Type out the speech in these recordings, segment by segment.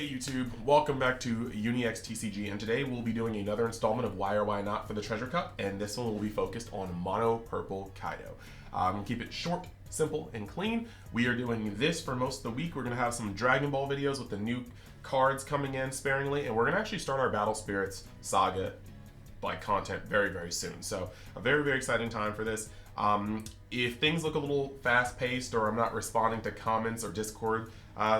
Hey YouTube, welcome back to UniX TCG, and today we'll be doing another installment of Why or Why Not for the Treasure Cup, and this one will be focused on Mono Purple Kaido. Keep it short, simple, and clean. We are doing this for most of the week. We're going to have some Dragon Ball videos with the new cards coming in sparingly, and we're going to actually start our Battle Spirits saga content very soon. So a very exciting time for this. If things look a little fast-paced or I'm not responding to comments or Discord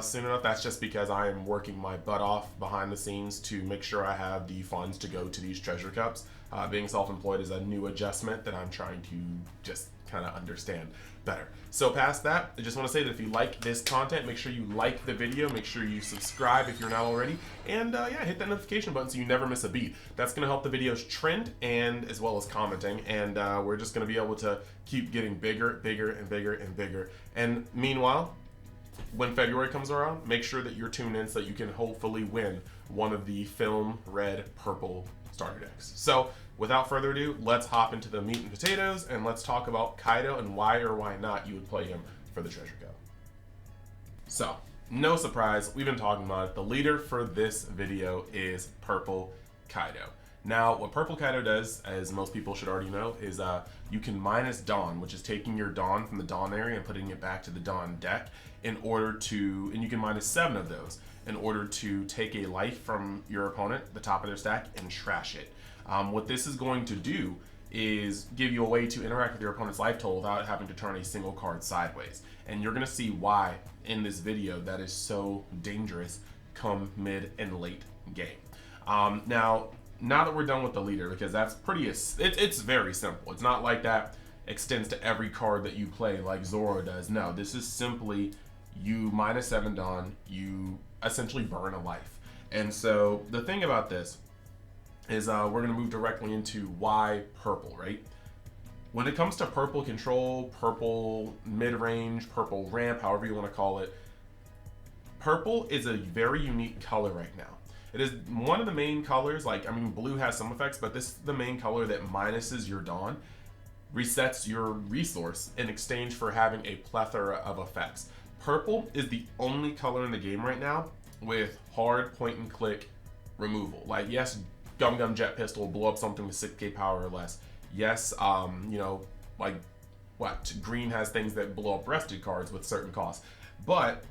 soon enough, that's just because I am working my butt off behind the scenes to make sure I have the funds to go to these treasure cups. Being self-employed is a new adjustment that I'm trying to just kind of understand better. So past that, I just want to say that if you like this content, make sure you like the video, make sure you subscribe if you're not already, and yeah, hit that notification button so you never miss a beat. That's going to help the videos trend, and as well as commenting, and we're just going to be able to keep getting bigger. And meanwhile, when February comes around, make sure that you're tuned in so that you can hopefully win one of the film red purple starter decks. So without further ado, let's hop into the meat and potatoes and let's talk about Kaido and why or why not you would play him for the treasure cup. So no surprise, we've been talking about it. The leader for this video is Purple Kaido. Now, what Purple Kaido does, as most people should already know, is you can minus Dawn, which is taking your Dawn from the Dawn area and putting it back to the Dawn deck in order to, and you can minus 7 of those in order to take a life from your opponent, the top of their stack, and trash it. What this is going to do is give you a way to interact with your opponent's life total without having to turn a single card sideways. And you're going to see why in this video that is so dangerous come mid and late game. Now that we're done with the leader, because that's pretty, it's very simple. It's not like that extends to every card that you play like Zoro does. No, this is simply you minus 7 Dawn, you essentially burn a life. And so the thing about this is we're going to move directly into why purple, right? When it comes to purple control, purple mid-range, purple ramp, however you want to call it, purple is a very unique color right now. It is one of the main colors, blue has some effects, but this is the main color that minuses your Dawn, resets your resource in exchange for having a plethora of effects. Purple is the only color in the game right now with hard point and click removal. Like, yes, Gum Jet Pistol will blow up something with 6k power or less. Yes, green has things that blow up rested cards with certain costs. But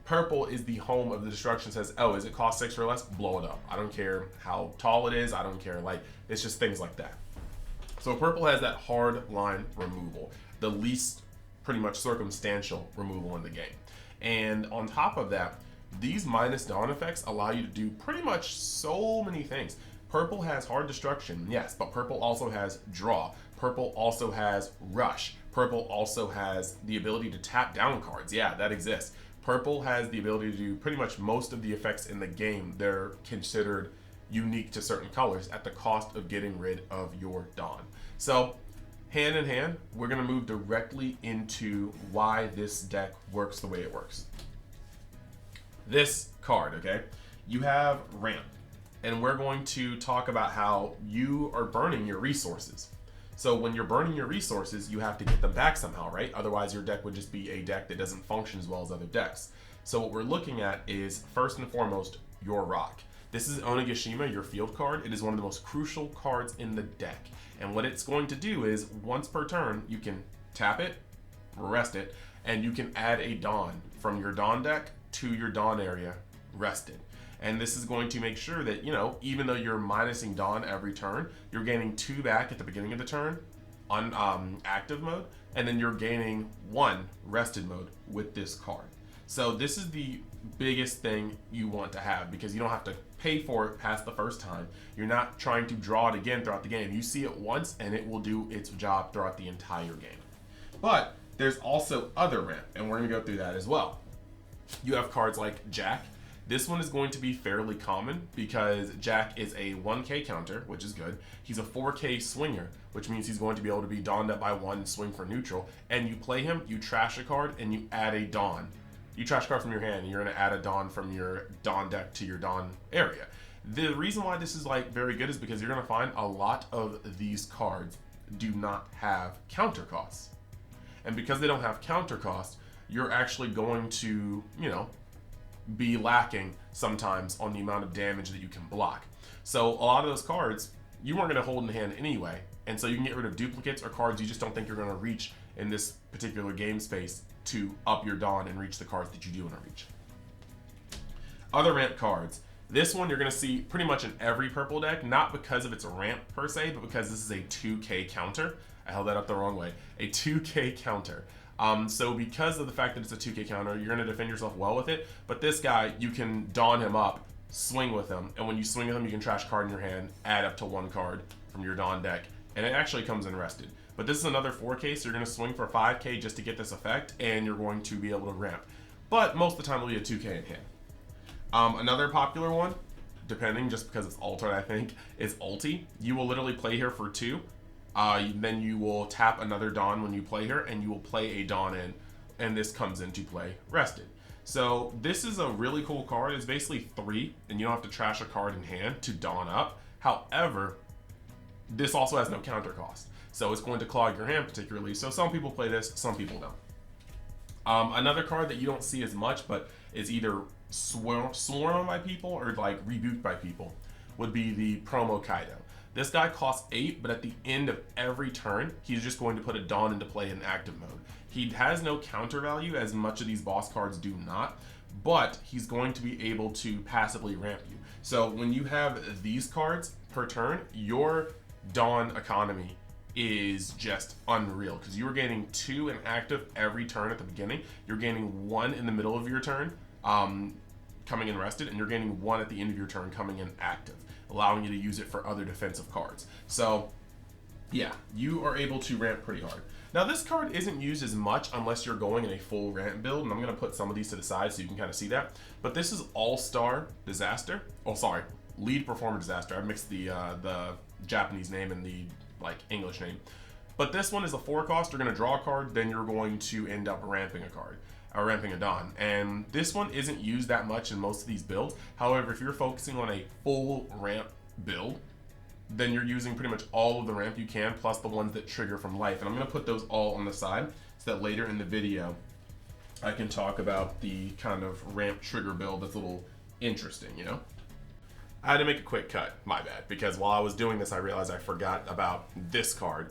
purple is the home of the destruction. Says, oh, is it cost 6 or less? Blow it up. I don't care how tall it is. I don't care. It's just things like that. So purple has that hard line removal, the least pretty much circumstantial removal in the game. And on top of that, these minus Dawn effects allow you to do pretty much so many things. Purple has hard destruction, yes, but purple also has draw. Purple also has rush. Purple also has the ability to tap down cards. Yeah, that exists. Purple has the ability to do pretty much most of the effects in the game. They're considered unique to certain colors at the cost of getting rid of your Dawn. So hand in hand, we're going to move directly into why this deck works the way it works. This card, okay, you have ramp, and we're going to talk about how you are burning your resources. So when you're burning your resources, you have to get them back somehow, right? Otherwise, your deck would just be a deck that doesn't function as well as other decks. So what we're looking at is, first and foremost, your rock. This is Onigashima, your field card. It is one of the most crucial cards in the deck. And what it's going to do is, once per turn, you can tap it, rest it, and you can add a Dawn from your Dawn deck to your Dawn area rested. And this is going to make sure that, even though you're minusing Dawn every turn, you're gaining 2 back at the beginning of the turn on active mode, and then you're gaining 1 rested mode with this card. So this is the biggest thing you want to have, because you don't have to pay for it past the first time. You're not trying to draw it again throughout the game. You see it once and it will do its job throughout the entire game. But there's also other ramp, and we're going to go through that as well. You have cards like Jack. This one is going to be fairly common because Jack is a 1k counter, which is good. He's a 4k swinger, which means he's going to be able to be Dawned up by 1 and swing for neutral. And you play him, you trash a card, and you add a Dawn. You trash a card from your hand, and you're going to add a Dawn from your Dawn deck to your Dawn area. The reason why this is very good is because you're going to find a lot of these cards do not have counter costs. And because they don't have counter costs, you're actually going to, be lacking sometimes on the amount of damage that you can block. So a lot of those cards you weren't going to hold in hand anyway, and so you can get rid of duplicates or cards you just don't think you're going to reach in this particular game space to up your Dawn and reach the cards that you do want to reach. Other ramp cards. This one you're going to see pretty much in every purple deck, not because of its ramp per se, but because this is a 2k counter. I held that up the wrong way. A 2k counter. So because of the fact that it's a 2k counter, you're going to defend yourself well with it, but this guy, you can Dawn him up, swing with him, and when you swing with him, you can trash a card in your hand, add up to 1 card from your Dawn deck, and it actually comes in rested. But this is another 4k, so you're going to swing for 5k just to get this effect, and you're going to be able to ramp. But most of the time it'll be a 2k in hand. Another popular one, depending, just because it's altered I think, is ulti. You will literally play here for 2, then you will tap another Dawn when you play here, and you will play a Dawn in, and this comes into play rested. So this is a really cool card. It's basically 3, and you don't have to trash a card in hand to Dawn up. However, this also has no counter cost, so it's going to clog your hand particularly. So some people play this, some people don't. Another card that you don't see as much, but is either sworn by people or like rebuked by people, would be the promo Kaido. This guy costs 8, but at the end of every turn, he's just going to put a Dawn into play in active mode. He has no counter value, as much of these boss cards do not, but he's going to be able to passively ramp you. So when you have these cards per turn, your Dawn economy is just unreal, because you are gaining 2 in active every turn at the beginning. You're gaining 1 in the middle of your turn, coming in rested, and you're gaining 1 at the end of your turn coming in active, allowing you to use it for other defensive cards. So yeah, you are able to ramp pretty hard. Now this card isn't used as much unless you're going in a full ramp build, and I'm going to put some of these to the side so you can kind of see that. But this is All-Star Disaster. Oh, sorry, Lead Performer Disaster. I mixed the Japanese name and the English name. But this one is a 4 cost. You're going to draw a card, then you're going to end up ramping a card, or ramping a Dawn. And this one isn't used that much in most of these builds. However, if you're focusing on a full ramp build, then you're using pretty much all of the ramp you can, plus the ones that trigger from life. And I'm going to put those all on the side so that later in the video I can talk about the kind of ramp trigger build that's a little interesting, you know? I had to make a quick cut, my bad, because while I was doing this I realized I forgot about this card.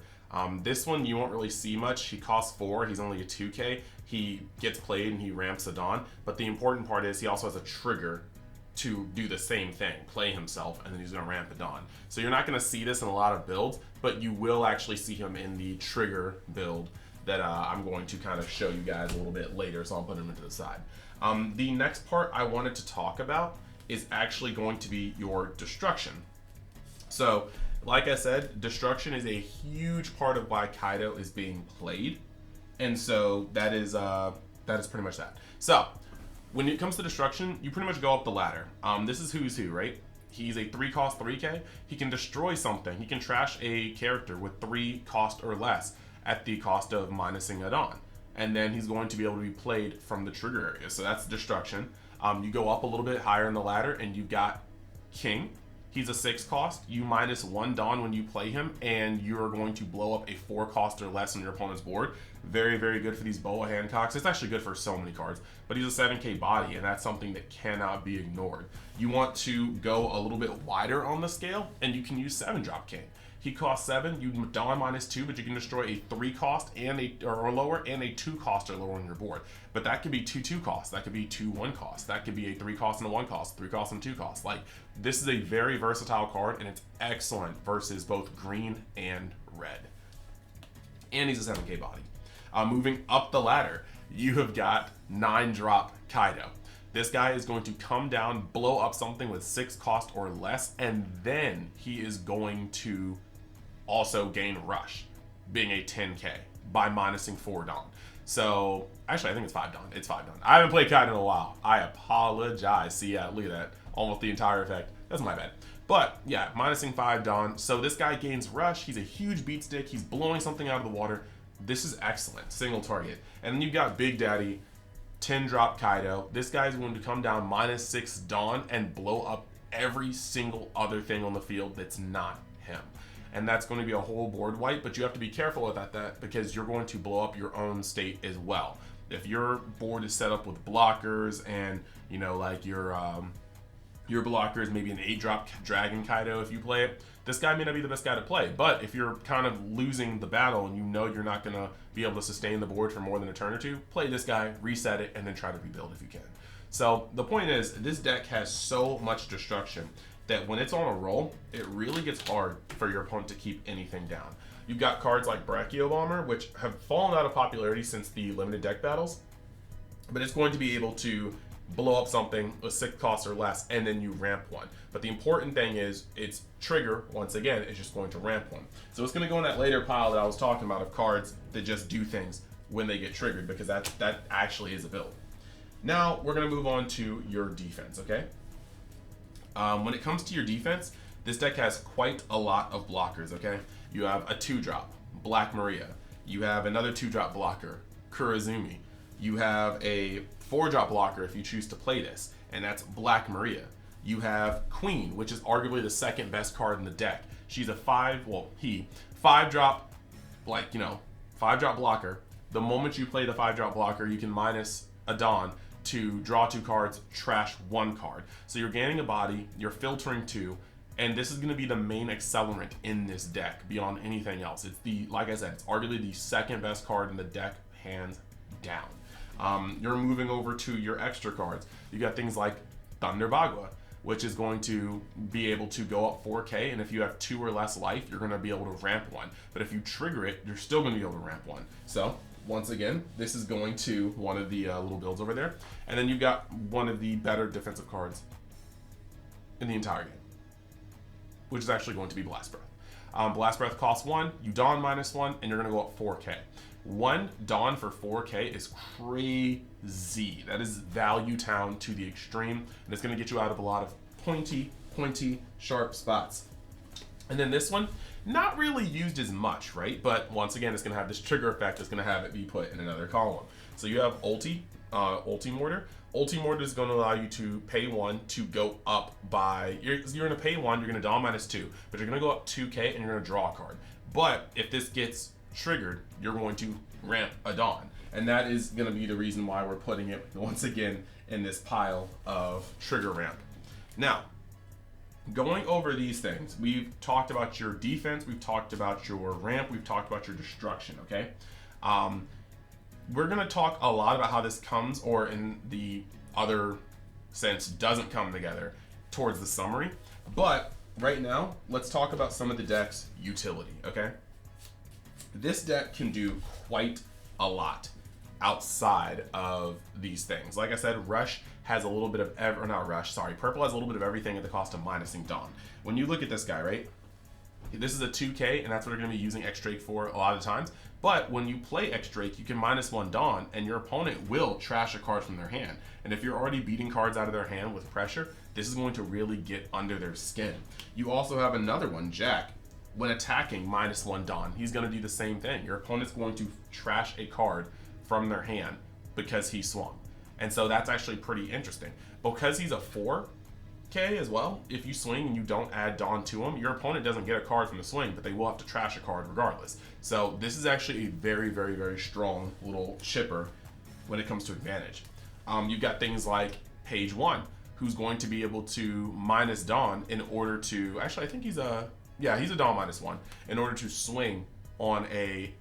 This one you won't really see much. He costs 4, he's only a 2k. He gets played and he ramps a Dawn, but the important part is he also has a trigger to do the same thing, play himself, and then he's going to ramp a Dawn. So you're not going to see this in a lot of builds, but you will actually see him in the trigger build that I'm going to kind of show you guys a little bit later, so I'll put him into the side. The next part I wanted to talk about is actually going to be your destruction. So like I said, destruction is a huge part of why Kaido is being played, and so that is pretty much that. So when it comes to destruction, you pretty much go up the ladder. This is who's who, right? He's a 3 cost 3k. He can destroy something. He can trash a character with 3 cost or less at the cost of minusing a Dawn. And then he's going to be able to be played from the trigger area. So that's destruction. You go up a little bit higher in the ladder and you've got King. He's a 6 cost. You minus 1 Dawn when you play him, and you're going to blow up a 4 cost or less on your opponent's board. Very, very good for these Boa Hancocks. It's actually good for so many cards, but he's a 7k body, and that's something that cannot be ignored. You want to go a little bit wider on the scale, and you can use 7-drop King. He costs 7, you Dawn minus 2, but you can destroy a 3 cost and or lower and a 2 cost or lower on your board. But that could be 2 costs, that could be 2 1 costs, that could be a 3 cost and a 1 cost, 3 cost and 2 costs. Like, this is a very versatile card, and it's excellent versus both green and red. And he's a 7k body. Moving up the ladder, you have got 9-drop Kaido. This guy is going to come down, blow up something with 6 cost or less, and then he is going to also gain rush, being a 10k by minusing 4 Dawn. So actually I think it's 5 Dawn. It's 5 Dawn. I haven't played Kaido in a while. I apologize. See, yeah, look at that. Almost the entire effect. That's my bad. But yeah, minusing 5 Dawn. So this guy gains rush. He's a huge beat stick. He's blowing something out of the water. This is excellent. Single target. And then you've got Big Daddy, 10-drop Kaido. This guy's going to come down minus 6 Dawn and blow up every single other thing on the field that's not him. And that's going to be a whole board wipe, but you have to be careful about that because you're going to blow up your own state as well. If your board is set up with blockers and, you know, like your blocker is maybe an 8-drop Dragon Kaido if you play it, this guy may not be the best guy to play. But if you're kind of losing the battle and you know you're not going to be able to sustain the board for more than a turn or two, play this guy, reset it, and then try to rebuild if you can. So the point is, this deck has so much destruction that when it's on a roll, it really gets hard for your opponent to keep anything down. You've got cards like Brachio Bomber, which have fallen out of popularity since the limited deck battles, but it's going to be able to blow up something a 6 cost or less, and then you ramp one. But the important thing is its trigger, once again, is just going to ramp one. So it's going to go in that later pile that I was talking about of cards that just do things when they get triggered, because that actually is a build. Now we're going to move on to your defense, okay? When it comes to your defense, this deck has quite a lot of blockers, okay? You have a 2-drop, Black Maria. You have another 2-drop blocker, Kurazumi. You have a 4-drop blocker if you choose to play this, and that's Black Maria. You have Queen, which is arguably the second best card in the deck. She's a 5-drop, like, you know, 5-drop blocker. The moment you play the 5-drop blocker, you can minus a Dawn to draw 2 cards, trash 1 card. So you're gaining a body, you're filtering 2, and this is going to be the main accelerant in this deck beyond anything else. It's like I said, it's arguably the second best card in the deck, hands down. You're moving over to your extra cards. You got things like Thunder Bagua, which is going to be able to go up 4k, and if you have 2 or less life, you're going to be able to ramp 1. But if you trigger it, you're still going to be able to ramp 1. So once again, this is going to one of the little builds over there. And then you've got one of the better defensive cards in the entire game, which is actually going to be Blast Breath. Blast Breath costs 1, you Dawn -1, and you're going to go up 4k. 1 Dawn for 4k is crazy. That is value town to the extreme, and it's going to get you out of a lot of pointy, sharp spots. And then this one, not really used as much, right? But once again, it's going to have this trigger effect. It's going to have it be put in another column. So you have Ulti Mortar. Ulti Mortar is going to allow you to pay 1 to go up by, you're going to pay 1, you're going to Dawn -2, but you're going to go up 2k and you're going to draw a card. But if this gets triggered, you're going to ramp a Dawn. And that is going to be the reason why we're putting it, once again, in this pile of trigger ramp. Now, going over these things, we've talked about your defense, we've talked about your ramp, we've talked about your destruction, okay? We're going to talk a lot about how this comes, or in the other sense, doesn't come together towards the summary. But right now, let's talk about some of the deck's utility, okay? This deck can do quite a lot outside of these things. Like I said, Rush has a little bit of, Purple has a little bit of everything at the cost of minusing Dawn. When you look at this guy, right? This is a 2k, and that's what we're going to be using X-Drake for a lot of times. But when you play X-Drake, you can -1 Dawn, and your opponent will trash a card from their hand. And if you're already beating cards out of their hand with pressure, this is going to really get under their skin. You also have another one, Jack. When attacking, -1 Dawn, he's going to do the same thing. Your opponent's going to trash a card from their hand because he swung. And so that's actually pretty interesting. Because he's a 4k as well, if you swing and you don't add Dawn to him, your opponent doesn't get a card from the swing, but they will have to trash a card regardless. So this is actually a very, very, very strong little chipper when it comes to advantage. You've got things like Page 1, who's going to be able to minus Dawn in order to, actually I think he's a Dawn -1 in order to swing on a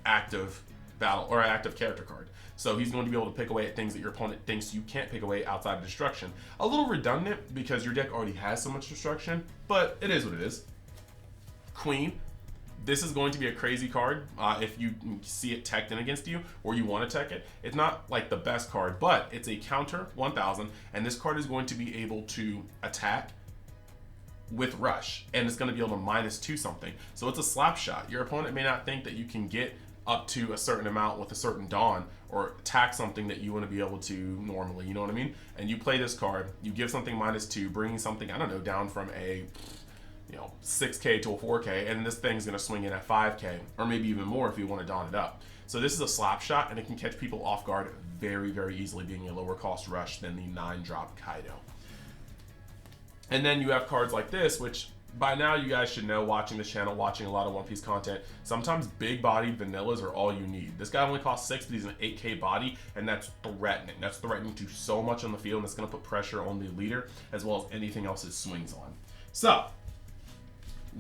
active battle or an active character card. So he's going to be able to pick away at things that your opponent thinks you can't pick away outside of destruction. A little redundant because your deck already has so much destruction, but it is what it is. Queen, this is going to be a crazy card if you see it teched in against you or you want to tech it. It's not like the best card, but it's a counter 1000, and this card is going to be able to attack with Rush, and it's going to be able to -2 something. So it's a slap shot. Your opponent may not think that you can get up to a certain amount with a certain Dawn or attack something that you want to be able to normally, you know what I mean? And you play this card, you give something -2, bringing something, I don't know, down from a 6k to a 4k, and this thing's going to swing in at 5k, or maybe even more if you want to Dawn it up. So this is a slap shot, and it can catch people off guard very, very easily, being a lower cost Rush than the 9-drop Kaido. And then you have cards like this, which by now you guys should know, watching this channel, watching a lot of One Piece content, sometimes big bodied vanillas are all you need. This guy only costs 6, but he's an 8k body, and that's threatening. That's threatening to so much on the field, and that's going to put pressure on the leader as well as anything else it swings on. So,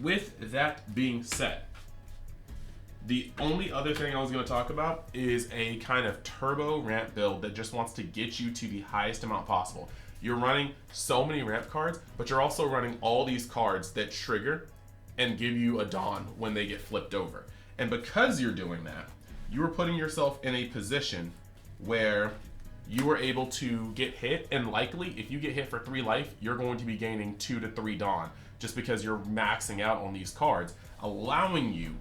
with that being said, the only other thing I was going to talk about is a kind of turbo ramp build that just wants to get you to the highest amount possible. You're running so many ramp cards, but you're also running all these cards that trigger and give you a Dawn when they get flipped over. And because you're doing that, you are putting yourself in a position where you are able to get hit, and likely if you get hit for 3 life, you're going to be gaining 2 to 3 Dawn just because you're maxing out on these cards, allowing you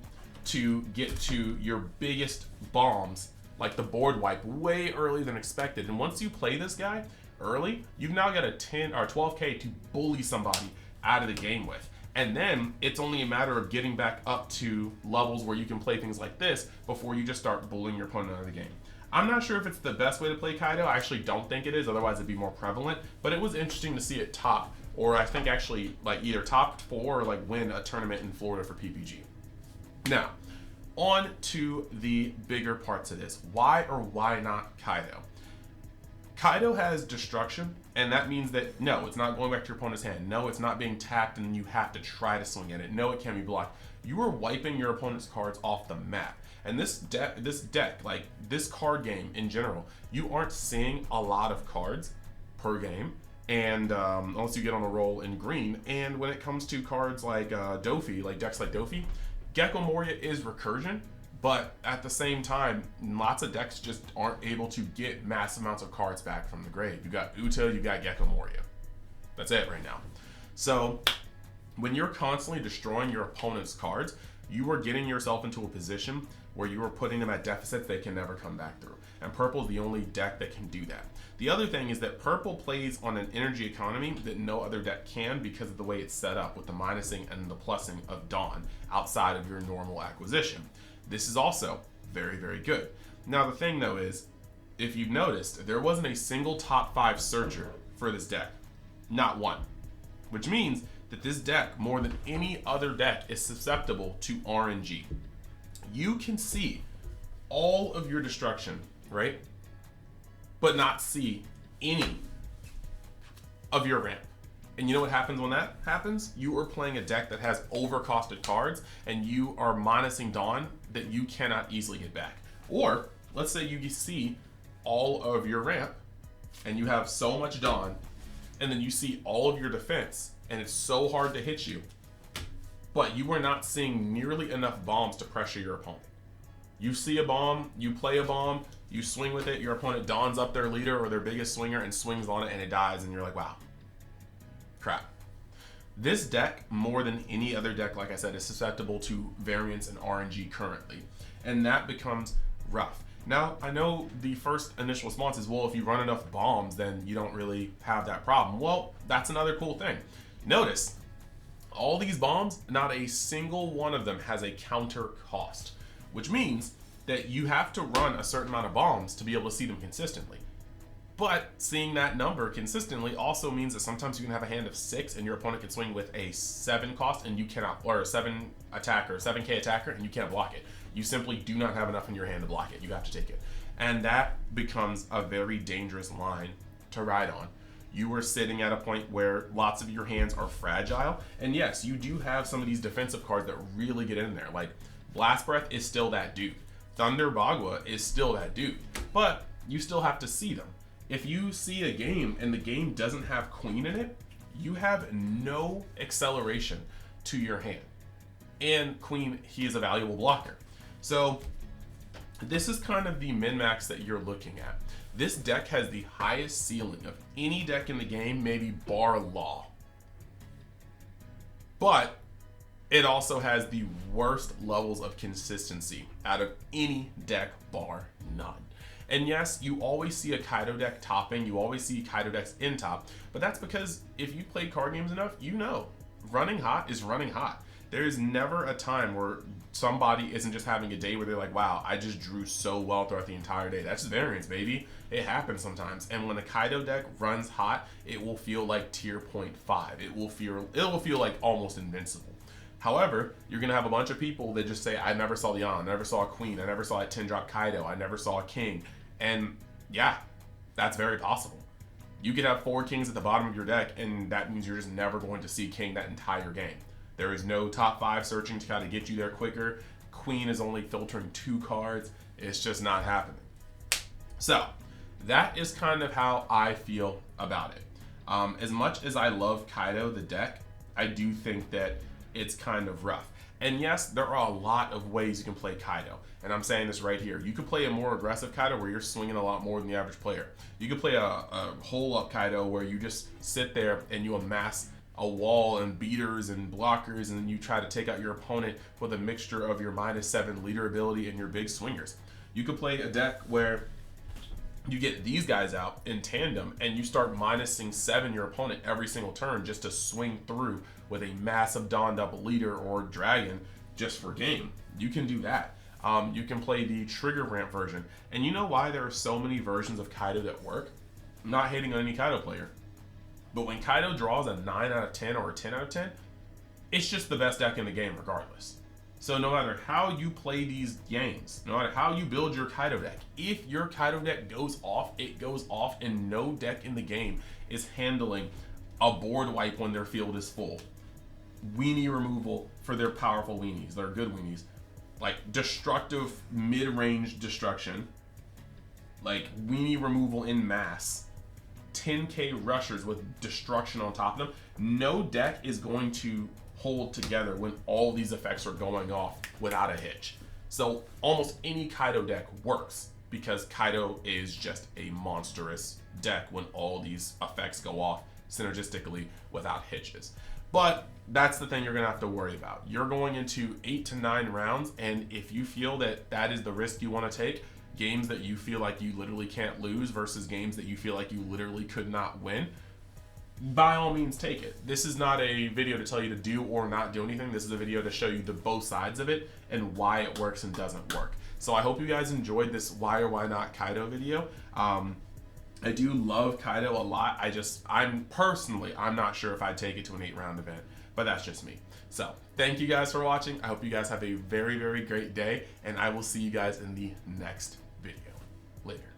to get to your biggest bombs like the board wipe way earlier than expected. And once you play this guy early, you've now got a 10 or 12k to bully somebody out of the game with. And then it's only a matter of getting back up to levels where you can play things like this before you just start bullying your opponent out of the game. I'm not sure if it's the best way to play Kaido. I actually don't think it is, otherwise it'd be more prevalent, but it was interesting to see it top, or I think actually like either top 4 or like win a tournament in Florida for PPG. Now, on to the bigger parts of this. Why or why not Kaido? Kaido has destruction, and that means that no, it's not going back to your opponent's hand. No, it's not being tapped and you have to try to swing at it. No, it can be blocked. You are wiping your opponent's cards off the map. And this deck, like this card game in general, you aren't seeing a lot of cards per game, and unless you get on a roll in green. And when it comes to cards like Dofi, like decks like Dofi, Gecko Moria is recursion, but at the same time, lots of decks just aren't able to get massive amounts of cards back from the grave. You got Uta, you got Gecko Moria. That's it right now. So when you're constantly destroying your opponent's cards, you are getting yourself into a position where you are putting them at deficits they can never come back through. And purple is the only deck that can do that. The other thing is that purple plays on an energy economy that no other deck can because of the way it's set up with the minusing and the plussing of Dawn outside of your normal acquisition. This is also very, very good. Now the thing though is, if you've noticed, there wasn't a single top 5 searcher for this deck. Not one. Which means that this deck, more than any other deck, is susceptible to RNG. You can see all of your destruction, right? But not see any of your ramp. And you know what happens when that happens? You are playing a deck that has overcosted cards, and you are minusing Dawn that you cannot easily get back. Or let's say you see all of your ramp and you have so much Dawn, and then you see all of your defense and it's so hard to hit you, but you are not seeing nearly enough bombs to pressure your opponent. You see a bomb, you play a bomb, you swing with it, your opponent dawns up their leader or their biggest swinger and swings on it and it dies, and you're like, wow, crap. This deck, more than any other deck, like I said, is susceptible to variance and RNG currently, and that becomes rough. Now, I know the first initial response is, well, if you run enough bombs, then you don't really have that problem. Well, that's another cool thing. Notice, all these bombs, not a single one of them has a counter cost, which means that you have to run a certain amount of bombs to be able to see them consistently. But seeing that number consistently also means that sometimes you can have a hand of 6 and your opponent can swing with a 7 cost and you cannot, or a 7 attacker, 7k attacker, and you can't block it. You simply do not have enough in your hand to block it. You have to take it. And that becomes a very dangerous line to ride on. You are sitting at a point where lots of your hands are fragile. And yes, you do have some of these defensive cards that really get in there. Like Blast Breath is still that dude. Thunder Bagua is still that dude. But you still have to see them. If you see a game and the game doesn't have Queen in it, you have no acceleration to your hand. And Queen, he is a valuable blocker. So this is kind of the min-max that you're looking at. This deck has the highest ceiling of any deck in the game, maybe bar Law. But it also has the worst levels of consistency out of any deck bar none. And yes, you always see a Kaido deck topping, you always see Kaido decks in top, but that's because if you play card games enough, you know running hot is running hot. There's never a time where somebody isn't just having a day where they're like, wow, I just drew so well throughout the entire day. That's variance, baby. It happens sometimes. And when a Kaido deck runs hot, it will feel like tier 0.5. It will feel like almost invincible. However, you're going to have a bunch of people that just say, I never saw Leon, I never saw a Queen, I never saw a 10-drop Kaido, I never saw a King. And yeah, that's very possible. You could have 4 Kings at the bottom of your deck, and that means you're just never going to see King that entire game. There is no top 5 searching to kind of get you there quicker. Queen is only filtering 2 cards. It's just not happening. So that is kind of how I feel about it. As much as I love Kaido, the deck, I do think that it's kind of rough. And yes, there are a lot of ways you can play Kaido. And I'm saying this right here. You could play a more aggressive Kaido where you're swinging a lot more than the average player. You could play a hole up Kaido where you just sit there and you amass a wall and beaters and blockers, and then you try to take out your opponent with a mixture of your -7 leader ability and your big swingers. You could play a deck where you get these guys out in tandem and you start -7 your opponent every single turn just to swing through with a massive donned up leader or dragon just for game. You can do that. You can play the trigger ramp version. And you know why there are so many versions of Kaido that work? I'm not hating on any Kaido player. But when Kaido draws a 9 out of 10 or a 10 out of 10, it's just the best deck in the game regardless. So no matter how you play these games, no matter how you build your Kaido deck, if your Kaido deck goes off, it goes off, and no deck in the game is handling a board wipe when their field is full. Weenie removal for their powerful weenies, their good weenies. Like destructive mid-range destruction. Like weenie removal in mass. 10k rushers with destruction on top of them. No deck is going to hold together when all these effects are going off without a hitch. So almost any Kaido deck works because Kaido is just a monstrous deck when all these effects go off synergistically without hitches. But that's the thing you're going to have to worry about. You're going into 8 to 9 rounds, and if you feel that that is the risk you want to take, games that you feel like you literally can't lose versus games that you feel like you literally could not win, by all means take it. This is not a video to tell you to do or not do anything. This is a video to show you the both sides of it and why it works and doesn't work. So I hope you guys enjoyed this why or why not Kaido video. I do love Kaido a lot. I'm not sure if I'd take it to an 8-round event, but that's just me. So thank you guys for watching. I hope you guys have a very, very great day, and I will see you guys in the next video. Later.